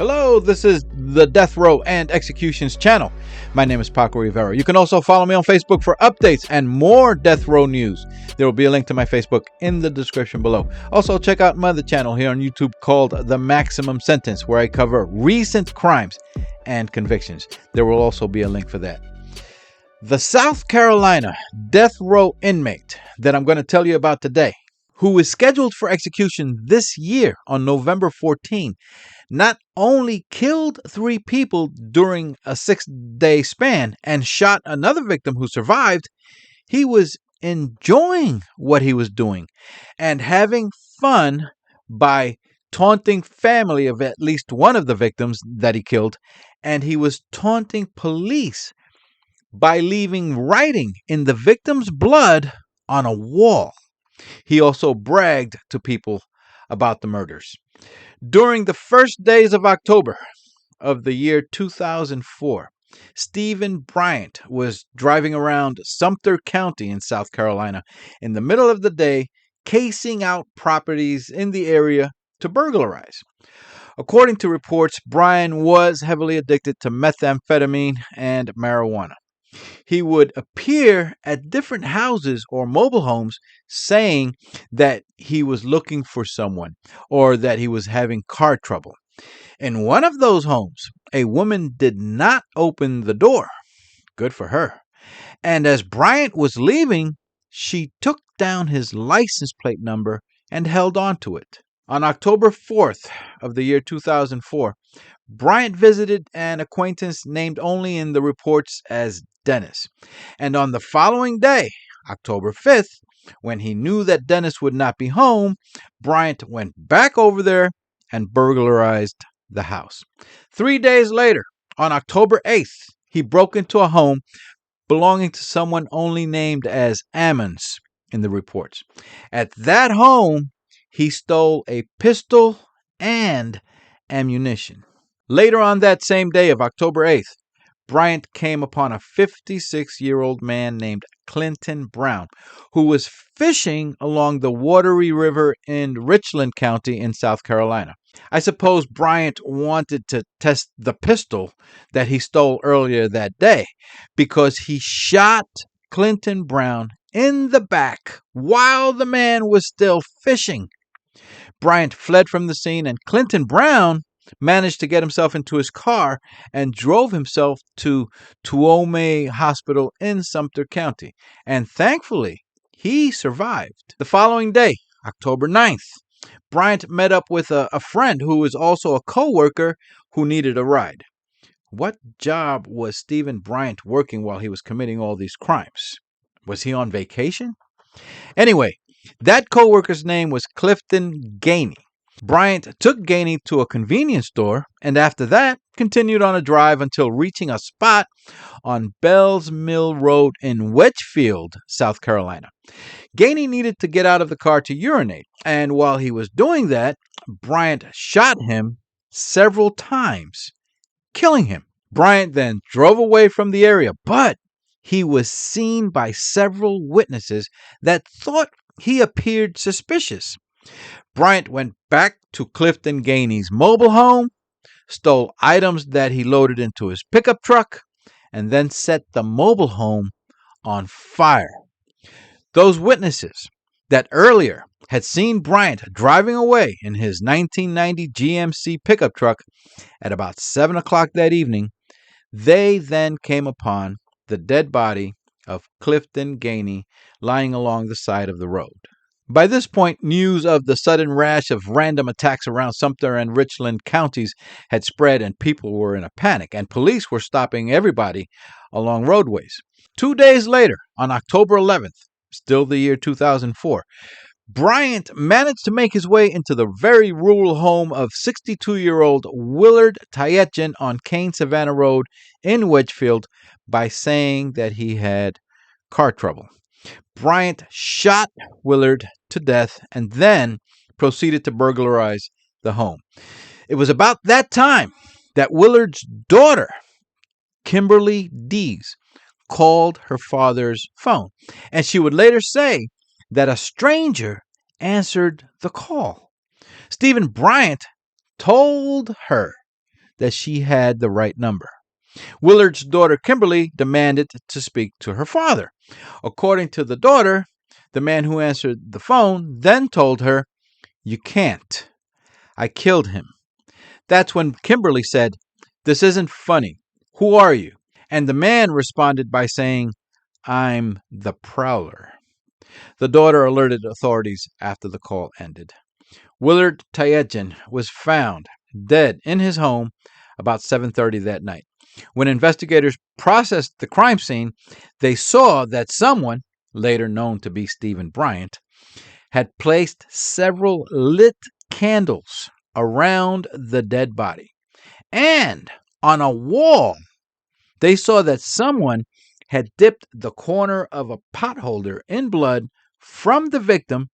Hello, this is the Death Row and Executions channel. My name is Paco Rivera. You can also follow me on Facebook for updates and more Death Row news. There will be a link to my Facebook in the description below. Also, check out my other channel here on YouTube called The Maximum Sentence, where I cover recent crimes and convictions. There will also be a link for that. The South Carolina death row inmate that I'm going to tell you about today, who is scheduled for execution this year on November 14, not only killed 3 people during a 6-day span and shot another victim who survived, he was enjoying what he was doing and having fun by taunting family of at least one of the victims that he killed, and he was taunting police by leaving writing in the victim's blood on a wall. He also bragged to people about the murders. During the first days of October of the year 2004, Stephen Bryant was driving around Sumter County in South Carolina in the middle of the day, casing out properties in the area to burglarize. According to reports, Bryant was heavily addicted to methamphetamine and marijuana. He would appear at different houses or mobile homes saying that he was looking for someone or that he was having car trouble. In one of those homes, a woman did not open the door. Good for her. And as Bryant was leaving, she took down his license plate number and held on to it. On October 4th of the year 2004, Bryant visited an acquaintance named only in the reports as Dennis. And on the following day, October 5th, when he knew that Dennis would not be home, Bryant went back over there and burglarized the house. 3 days later, on October 8th, he broke into a home belonging to someone only named as Ammons in the reports. At that home, he stole a pistol and ammunition. Later on that same day of October 8th, Bryant came upon a 56-year-old man named Clifton Brown, who was fishing along the Watery River in Richland County in South Carolina. I suppose Bryant wanted to test the pistol that he stole earlier that day because he shot Clifton Brown in the back while the man was still fishing. Bryant fled from the scene, and Clifton Brown managed to get himself into his car and drove himself to Tuolumne Hospital in Sumter County. And thankfully, he survived. The following day, October 9th, Bryant met up with a friend who was also a co-worker who needed a ride. What job was Stephen Bryant working while he was committing all these crimes? Was he on vacation? Anyway, that co-worker's name was Clifton Gainey. Bryant took Gainey to a convenience store and after that continued on a drive until reaching a spot on Bells Mill Road in Wedgefield, South Carolina. Gainey needed to get out of the car to urinate, and while he was doing that, Bryant shot him several times, killing him. Bryant then drove away from the area, but he was seen by several witnesses that thought he appeared suspicious. Bryant went back to Clifton Gainey's mobile home, stole items that he loaded into his pickup truck, and then set the mobile home on fire. Those witnesses that earlier had seen Bryant driving away in his 1990 GMC pickup truck at about 7 o'clock that evening, they then came upon the dead body of Clifton Gainey lying along the side of the road. By this point, news of the sudden rash of random attacks around Sumter and Richland counties had spread and people were in a panic, and police were stopping everybody along roadways. 2 days later, on October 11th, still the year 2004, Bryant managed to make his way into the very rural home of 62-year-old Willard Tietjen on Kane Savannah Road in Wedgefield by saying that he had car trouble. Bryant shot Willard to death and then proceeded to burglarize the home. It was about that time that Willard's daughter, Kimberly Dees, called her father's phone, and she would later say that a stranger answered the call. Stephen Bryant told her that she had the right number. Willard's daughter, Kimberly, demanded to speak to her father. According to the daughter, the man who answered the phone then told her, "You can't. I killed him." That's when Kimberly said, "This isn't funny. Who are you?" And the man responded by saying, "I'm the Prowler." The daughter alerted authorities after the call ended. Willard Tietjen was found dead in his home about 7:30 that night. When investigators processed the crime scene, they saw that someone, later known to be Stephen Bryant, had placed several lit candles around the dead body. And on a wall, they saw that someone had dipped the corner of a potholder in blood from the victim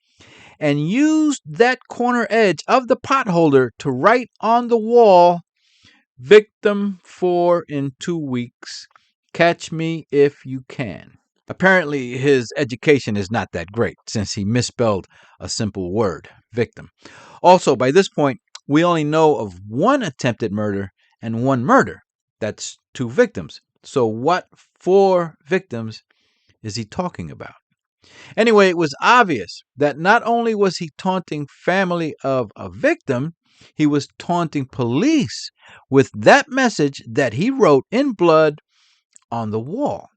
and used that corner edge of the potholder to write on the wall, "Victim 4 in 2 weeks. Catch me if you can." Apparently, his education is not that great since he misspelled a simple word, victim. Also, by this point, we only know of one attempted murder and one murder. That's 2 victims. So what 4 victims is he talking about? Anyway, it was obvious that not only was he taunting family of a victim, he was taunting police with that message that he wrote in blood on the wall.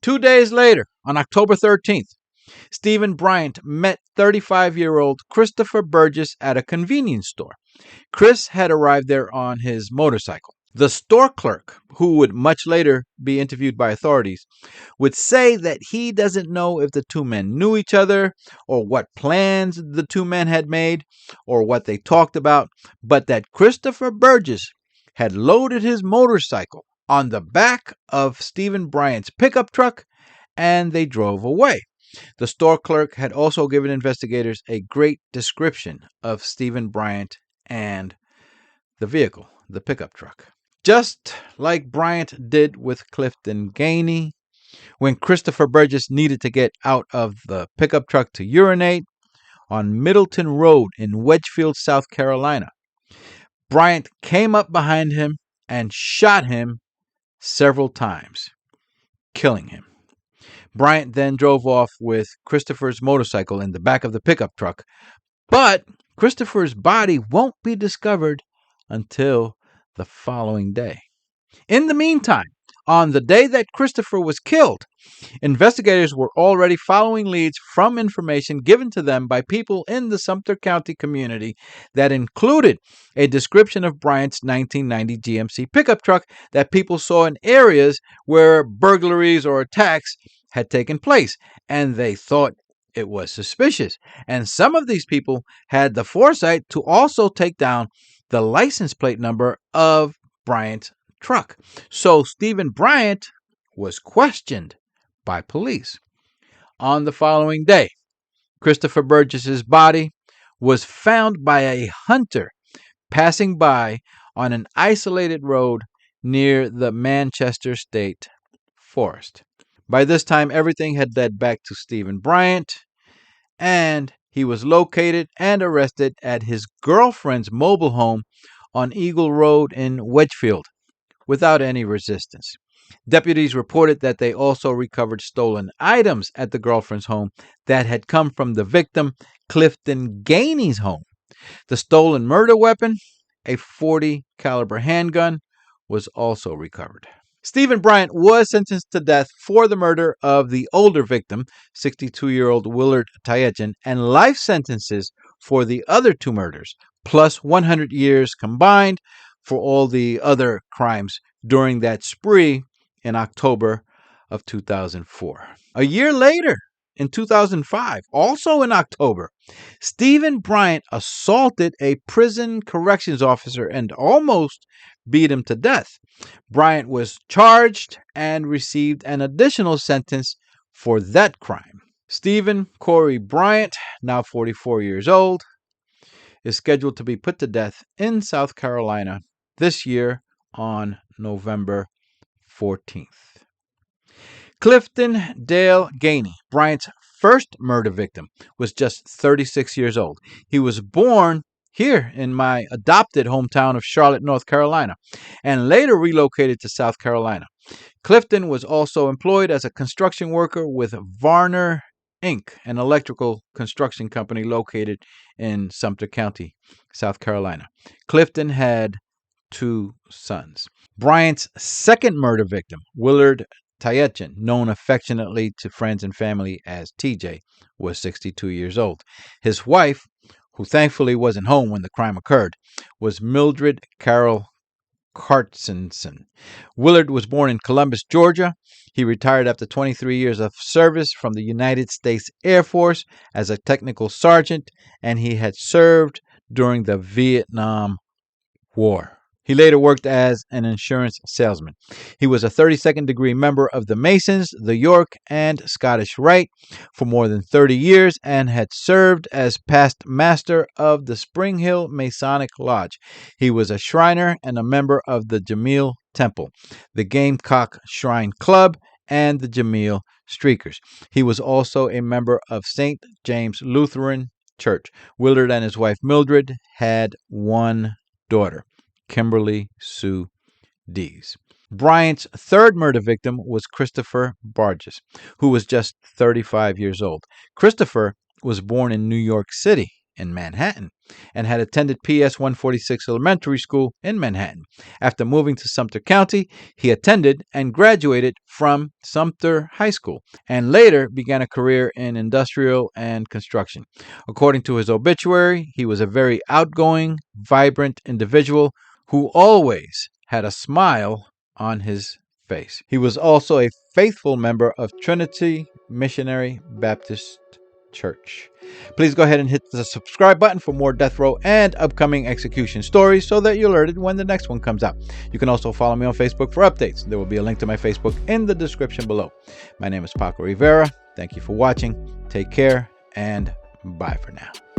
2 days later, on October 13th, Stephen Bryant met 35-year-old Christopher Burgess at a convenience store. Chris had arrived there on his motorcycle. The store clerk, who would much later be interviewed by authorities, would say that he doesn't know if the 2 men knew each other or what plans the 2 men had made or what they talked about, but that Christopher Burgess had loaded his motorcycle on the back of Stephen Bryant's pickup truck and they drove away. The store clerk had also given investigators a great description of Stephen Bryant and the vehicle, the pickup truck. Just like Bryant did with Clifton Gainey, when Christopher Burgess needed to get out of the pickup truck to urinate on Middleton Road in Wedgefield, South Carolina, Bryant came up behind him and shot him several times, killing him. Bryant then drove off with Christopher's motorcycle in the back of the pickup truck, but Christopher's body won't be discovered until the following day. In the meantime, on the day that Christopher was killed, investigators were already following leads from information given to them by people in the Sumter County community that included a description of Bryant's 1990 GMC pickup truck that people saw in areas where burglaries or attacks had taken place, and they thought it was suspicious. And some of these people had the foresight to also take down the license plate number of Bryant's truck. So Stephen Bryant was questioned by police. On the following day, Christopher Burgess's body was found by a hunter passing by on an isolated road near the Manchester State Forest. By this time, everything had led back to Stephen Bryant, and he was located and arrested at his girlfriend's mobile home on Eagle Road in Wedgefield without any resistance. Deputies reported that they also recovered stolen items at the girlfriend's home that had come from the victim, Clifton Gainey's home. The stolen murder weapon, a .40 caliber handgun, was also recovered. Stephen Bryant was sentenced to death for the murder of the older victim, 62-year-old Willard Tietjen, and life sentences for the other 2 murders, plus 100 years combined for all the other crimes during that spree in October of 2004. A year later, in 2005, also in October, Stephen Bryant assaulted a prison corrections officer and almost beat him to death. Bryant was charged and received an additional sentence for that crime. Stephen Corey Bryant, now 44 years old, is scheduled to be put to death in South Carolina this year on November 14th. Clifton Dale Gainey, Bryant's first murder victim, was just 36 years old. He was born here in my adopted hometown of Charlotte, North Carolina, and later relocated to South Carolina. Clifton was also employed as a construction worker with Varner Inc., an electrical construction company located in Sumter County, South Carolina. Clifton had 2 sons. Bryant's second murder victim, Willard Tietjen, known affectionately to friends and family as TJ, was 62 years old. His wife, who thankfully wasn't home when the crime occurred, was Mildred Carol Cartsenson. Willard was born in Columbus, Georgia. He retired after 23 years of service from the United States Air Force as a technical sergeant, and he had served during the Vietnam War. He later worked as an insurance salesman. He was a 32nd degree member of the Masons, the York, and Scottish Rite for more than 30 years and had served as past master of the Spring Hill Masonic Lodge. He was a Shriner and a member of the Jameel Temple, the Gamecock Shrine Club, and the Jameel Streakers. He was also a member of St. James Lutheran Church. Willard and his wife Mildred had 1 daughter, Kimberly Sue Dees. Bryant's third murder victim was Christopher Burgess, who was just 35 years old. Christopher was born in New York City, in Manhattan, and had attended PS 146 Elementary School in Manhattan. After moving to Sumter County, he attended and graduated from Sumter High School, and later began a career in industrial and construction. According to his obituary, he was a very outgoing, vibrant individual who always had a smile on his face. He was also a faithful member of Trinity Missionary Baptist Church. Please go ahead and hit the subscribe button for more death row and upcoming execution stories so that you're alerted when the next one comes out. You can also follow me on Facebook for updates. There will be a link to my Facebook in the description below. My name is Paco Rivera. Thank you for watching. Take care and bye for now.